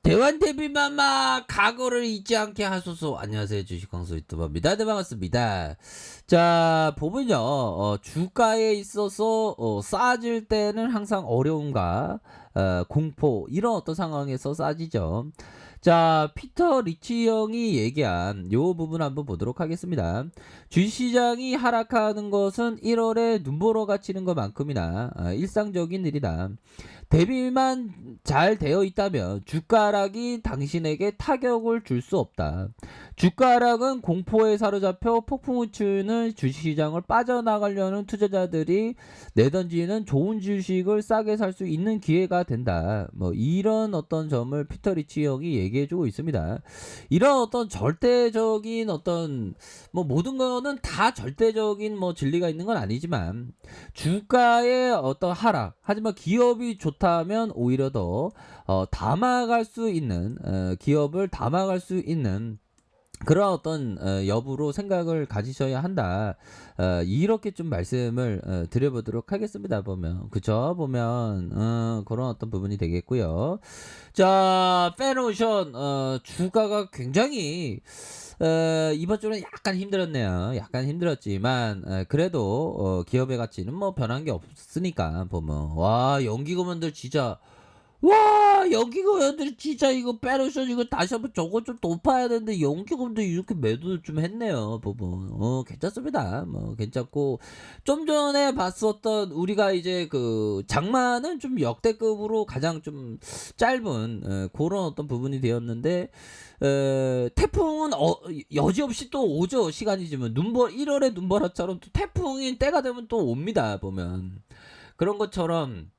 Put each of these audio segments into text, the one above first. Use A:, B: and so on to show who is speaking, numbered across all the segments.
A: 대환 대비마마 각오를 잊지 않게 하소서. 안녕하세요, 주식광수 유튜버입니다. 네, 반갑습니다. 자, 보면요, 주가에 있어서 싸질 때는 항상 어려움과 공포, 이런 어떤 상황에서 싸지죠. 자, 피터 리치 형이 얘기한 요 부분 한번 보도록 하겠습니다. 주시장이 하락하는 것은 1월에 눈보라 갇히는 것만큼이나 일상적인 일이다. 대비만 잘 되어 있다면 주가락이 당신에게 타격을 줄 수 없다. 주가락은 공포에 사로잡혀 폭풍을 치는 주식시장을 빠져나가려는 투자자들이 내던지는 좋은 주식을 싸게 살 수 있는 기회가 된다. 뭐 이런 어떤 점을 피터 리치 형이 얘기해주고 있습니다. 이런 어떤 절대적인 어떤 뭐 모든 거는 다 절대적인 뭐 진리가 있는 건 아니지만 주가의 어떤 하락, 하지만 기업이 좋다면 오히려 더 담아갈 수 있는 기업을 담아갈 수 있는 그런 어떤 여부로 생각을 가지셔야 한다. 이렇게 좀 말씀을 드려보도록 하겠습니다. 보면 그쵸? 보면 그런 어떤 부분이 되겠고요. 자, 페노션 주가가 굉장히 이번 주는 약간 힘들었네요. 약간 힘들었지만 그래도 기업의 가치는 뭐 변한 게 없으니까 보면 와 연기금원들 진짜 와 연기금원들 진짜 이거 페노션 이거 다시 한번 저거 좀 높아야 되는데 연기금도 이렇게 매도를 좀 했네요. 보면 괜찮습니다. 뭐 괜찮고 좀 전에 봤었던 우리가 이제 그 장마는 좀 역대급으로 가장 좀 짧은 그런 어떤 부분이 되었는데 태풍은 여지없이 또 오죠. 시간이 지면 1월에 눈보라처럼 또 태풍이 때가 되면 또 옵니다. 보면 그런 것처럼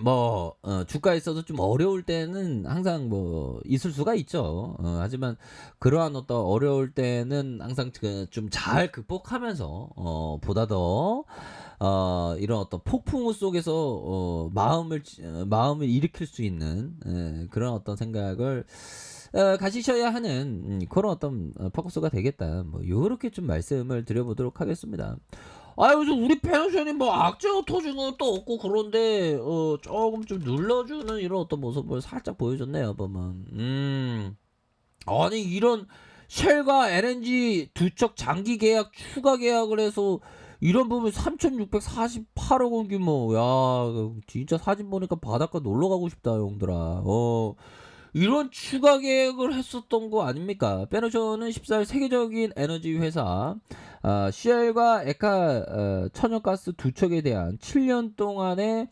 A: 뭐 주가에 있어서 좀 어려울 때는 항상 뭐 있을 수가 있죠. 하지만 그러한 어떤 어려울 때는 항상 좀 잘 극복하면서 보다 더 이런 어떤 폭풍우 속에서 마음을 일으킬 수 있는 그런 어떤 생각을 가지셔야 하는 그런 어떤 포커스가 되겠다. 뭐 요렇게 좀 말씀을 드려보도록 하겠습니다. 그래서 우리 펜션이 뭐 악재가 터진 것도 없고 그런데 조금 좀 눌러주는 이런 어떤 모습을 살짝 보여줬네요. 보면 아니 이런 쉘과 LNG 두 척 장기 계약 추가 계약을 해서 이런 부분 3,648억 원 규모. 야 진짜 사진 보니까 바닷가 놀러 가고 싶다 형들아. 이런 추가 계획을 했었던 거 아닙니까? 페노션은 14일 세계적인 에너지 회사 CL과 에카 천연가스 두 척에 대한 7년 동안의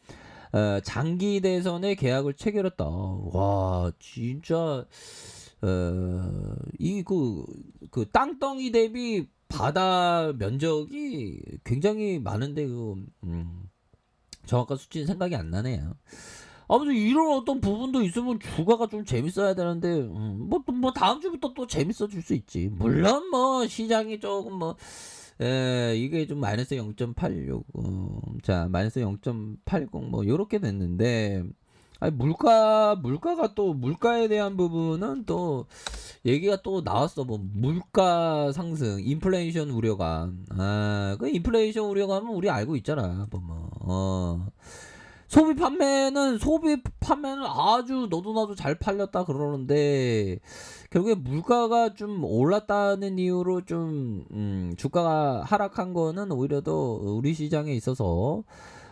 A: 장기 대선의 계약을 체결했다. 와 진짜 이그 땅덩이 대비 바다 면적이 굉장히 많은데 정확한 수치는 생각이 안 나네요. 아무튼 이런 어떤 부분도 있으면 주가가 좀 재밌어야 되는데 뭐 다음 주부터 또 재밌어질 수 있지. 물론 뭐 시장이 조금 뭐 이게 좀 마이너스 0.86 자 마이너스 0.80 뭐 요렇게 됐는데 아니 물가가 또 물가에 대한 부분은 또 얘기가 또 나왔어. 뭐 물가 상승 인플레이션 우려가 그 인플레이션 우려가 하면 우리 알고 있잖아. 뭐 소비 판매는 아주 너도 나도 잘 팔렸다 그러는데 결국에 물가가 좀 올랐다는 이유로 좀 주가가 하락한 거는 오히려 더 우리 시장에 있어서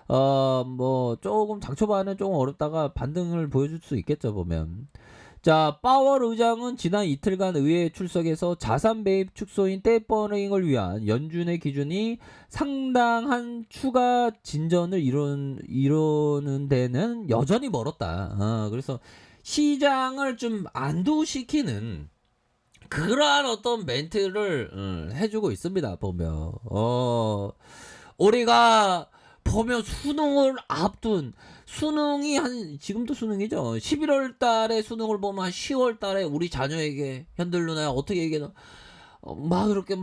A: 뭐 조금 장 초반에 조금 어렵다가 반등을 보여줄 수 있겠죠 보면. 자, 파월 의장은 지난 이틀간 의회에 출석해서 자산 매입 축소인 떼버링을 위한 연준의 기준이 상당한 추가 진전을 이루는 데는 여전히 멀었다. 그래서 시장을 좀 안도시키는 그러한 어떤 멘트를 해주고 있습니다. 보면 우리가 보면 수능을 앞둔 수능이 한 지금도 수능이죠. 11월 달에 수능을 보면 한 10월 달에 우리 자녀에게 현들 누나 어떻게 얘기하나 막 그렇게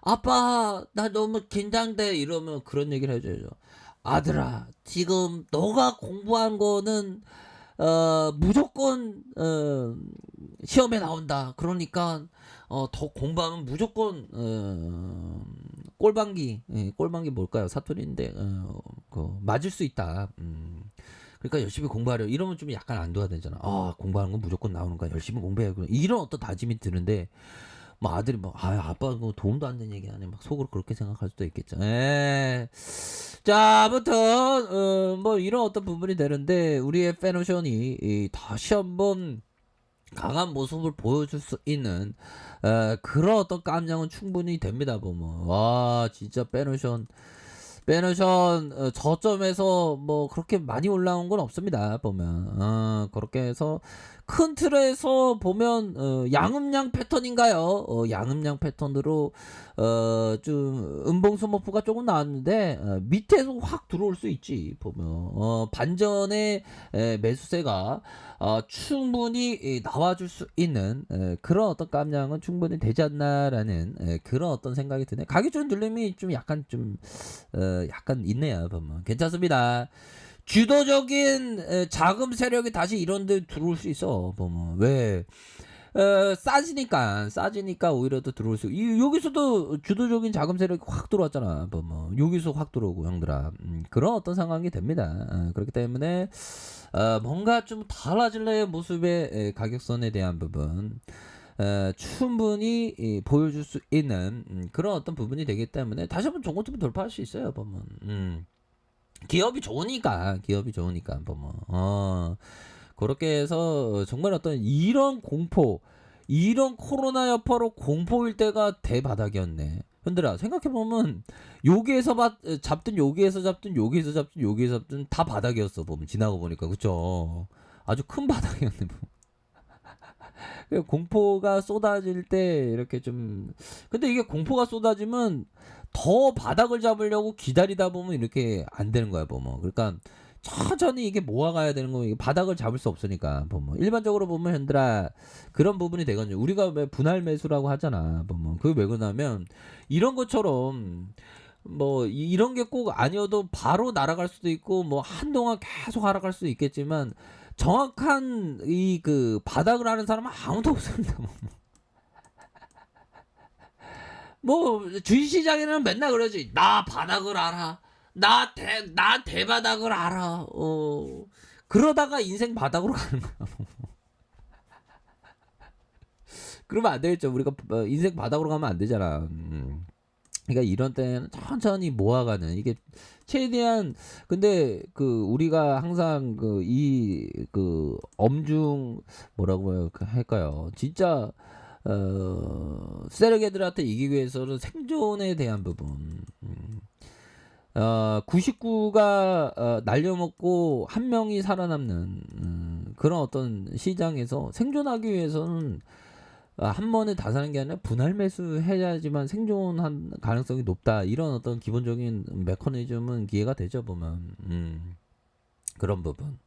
A: 아빠 나 너무 긴장돼 이러면 그런 얘기를 해줘야죠. 아들아 지금 너가 공부한 거는 무조건 시험에 나온다. 그러니까 더 공부하면 무조건 꼴방기 뭘까요? 사투리인데 그 맞을 수 있다. 그러니까 열심히 공부하려 이러면 좀 약간 안도가 되잖아. 아, 공부하는 건 무조건 나오는 거야. 열심히 공부해야겠구나. 이런 어떤 다짐이 드는데 뭐 아들이 뭐 아, 아빠 그 도움도 안 되는 얘기 하네. 막 속으로 그렇게 생각할 수도 있겠죠. 에. 자, 아무튼 뭐 이런 어떤 부분이 되는데 우리의 페노션이 다시 한번 강한 모습을 보여줄 수 있는 그런 어떤 깜냥은 충분히 됩니다 보면. 와, 진짜 빼놓으션 저점에서 뭐 그렇게 많이 올라온 건 없습니다 보면. 그렇게 해서 큰 틀에서 보면 양음양 패턴인가요? 양음양 패턴으로 좀 음봉수모프가 조금 나왔는데 밑에서 확 들어올 수 있지 보면. 반전의 매수세가 충분히 나와줄 수 있는 그런 어떤 깜냥은 충분히 되지 않나라는 그런 어떤 생각이 드네. 가격 좀 눌림이 좀 약간 좀 약간 있네요 보면. 괜찮습니다. 주도적인 자금 세력이 다시 이런 데 들어올 수 있어 보면. 왜 싸지니까 오히려 더 들어올 수. 여기서도 주도적인 자금 세력이 확 들어왔잖아 보면. 여기서 확 들어오고 형들아. 그런 어떤 상황이 됩니다. 그렇기 때문에 뭔가 좀 달라질래의 모습의 가격선에 대한 부분 충분히 보여줄 수 있는 그런 어떤 부분이 되기 때문에 다시 한번 종고점 돌파할 수 있어요 보면. 기업이 좋으니까 보면. 그렇게 해서 정말 어떤 이런 공포, 이런 코로나 여파로 공포일 때가 대바닥이었네. 현들아 생각해보면 여기에서 잡든 여기에서 잡든 여기에서 잡든 여기에서 잡든 다 바닥이었어 보면. 지나고 보니까 그쵸. 아주 큰 바닥이었네. 공포가 쏟아질 때 이렇게 좀. 근데 이게 공포가 쏟아지면 더 바닥을 잡으려고 기다리다 보면 이렇게 안 되는 거야 보면. 그러니까 천천히 이게 모아가야 되는 거. 이게 바닥을 잡을 수 없으니까 보면. 일반적으로 보면 현들아 그런 부분이 되거든요. 우리가 왜 분할 매수라고 하잖아 보면. 그게 왜 그러냐면 이런 것처럼 뭐 이런 게 꼭 아니어도 바로 날아갈 수도 있고 뭐 한동안 계속 하락할 수도 있겠지만 정확한 이 그 바닥을 하는 사람은 아무도 없습니다. 뭐 주식시장에는 맨날 그러지. 나 바닥을 알아. 나 대바닥을 알아. 그러다가 인생 바닥으로 가는 거야. 그러면 안 되겠죠. 우리가 인생 바닥으로 가면 안 되잖아. 그러니까 이런 때는 천천히 모아가는 이게 최대한. 근데 그 우리가 항상 그 엄중 뭐라고 할까요? 진짜 세력애들한테 이기기 위해서는 생존에 대한 부분. 99가 날려먹고 한 명이 살아남는 그런 어떤 시장에서 생존하기 위해서는 한 번에 다 사는 게 아니라 분할 매수해야지만 생존한 가능성이 높다. 이런 어떤 기본적인 메커니즘은 기회가 되죠 보면. 그런 부분.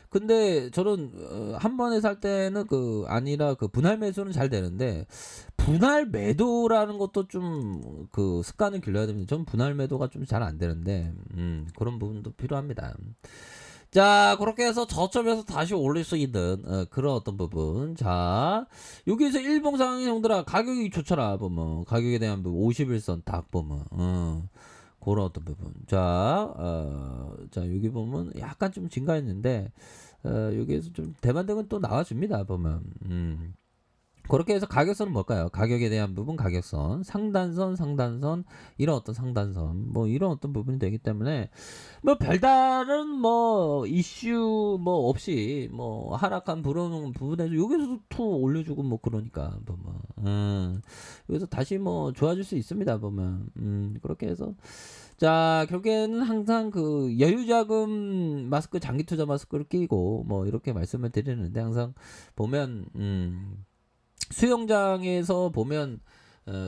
A: 근데 저는 한 번에 살 때는 아니라 분할 매수는 잘 되는데 분할 매도라는 것도 좀 습관을 길러야 됩니다. 전 분할 매도가 좀 잘 안 되는데 그런 부분도 필요합니다. 자, 그렇게 해서 저점에서 다시 올릴 수 있는 그런 어떤 부분. 자, 여기에서 일봉 상황의 형들아 가격이 좋잖아 보면. 가격에 대한 부분 51선 딱 보면 그런 어떤 부분. 자, 자 여기 보면 약간 좀 증가했는데 여기에서 좀 대반등은 또 나와줍니다 보면. 그렇게 해서 가격선은 뭘까요? 가격에 대한 부분 가격선, 상단선, 이런 어떤 상단선, 뭐 이런 어떤 부분이 되기 때문에 뭐 별다른 뭐 이슈 뭐 없이 뭐 하락한 부분에서 여기서도 또 올려주고 뭐 그러니까 보면 여기서 다시 뭐 좋아질 수 있습니다 보면. 그렇게 해서 자 결국에는 항상 여유자금 마스크 장기투자 마스크를 끼고 뭐 이렇게 말씀을 드리는데 항상 보면 수영장에서 보면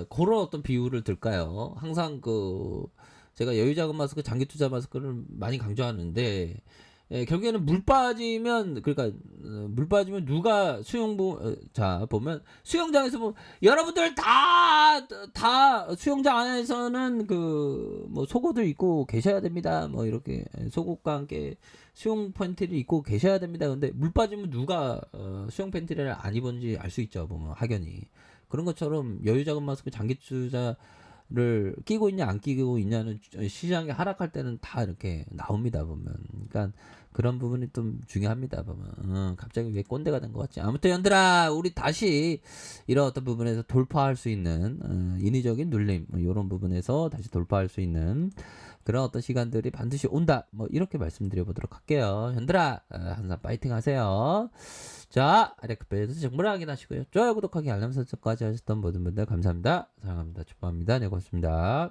A: 그런 어떤 비율을 들까요? 항상 제가 여유자금 마스크, 장기투자 마스크를 많이 강조하는데 결국에는 물 빠지면 그러니까 물 빠지면 누가 자 보면 수영장에서 보면 여러분들 다 수영장 안에서는 뭐 속옷을 입고 계셔야 됩니다. 뭐 이렇게 속옷과 함께 수영 팬티를 입고 계셔야 됩니다. 근데 물 빠지면 누가 수영 팬티를 안 입은지 알 수 있죠. 보면 확연히. 그런 것처럼 여유자금 마스크 장기 투자를 끼고 있냐 안 끼고 있냐는 시장이 하락할 때는 다 이렇게 나옵니다 보면. 그러니까 그런 부분이 좀 중요합니다. 보면 갑자기 왜 꼰대가 된 것 같지? 아무튼 연들아 우리 다시 이런 어떤 부분에서 돌파할 수 있는 인위적인 눌림 뭐 이런 부분에서 다시 돌파할 수 있는 그런 어떤 시간들이 반드시 온다. 뭐 이렇게 말씀드려 보도록 할게요. 현들아 항상 파이팅 하세요. 자 아래급배에서 정보를 확인하시고요. 좋아요 구독하기 알람 설정까지 하셨던 모든 분들 감사합니다. 사랑합니다. 축복합니다. 네 고맙습니다.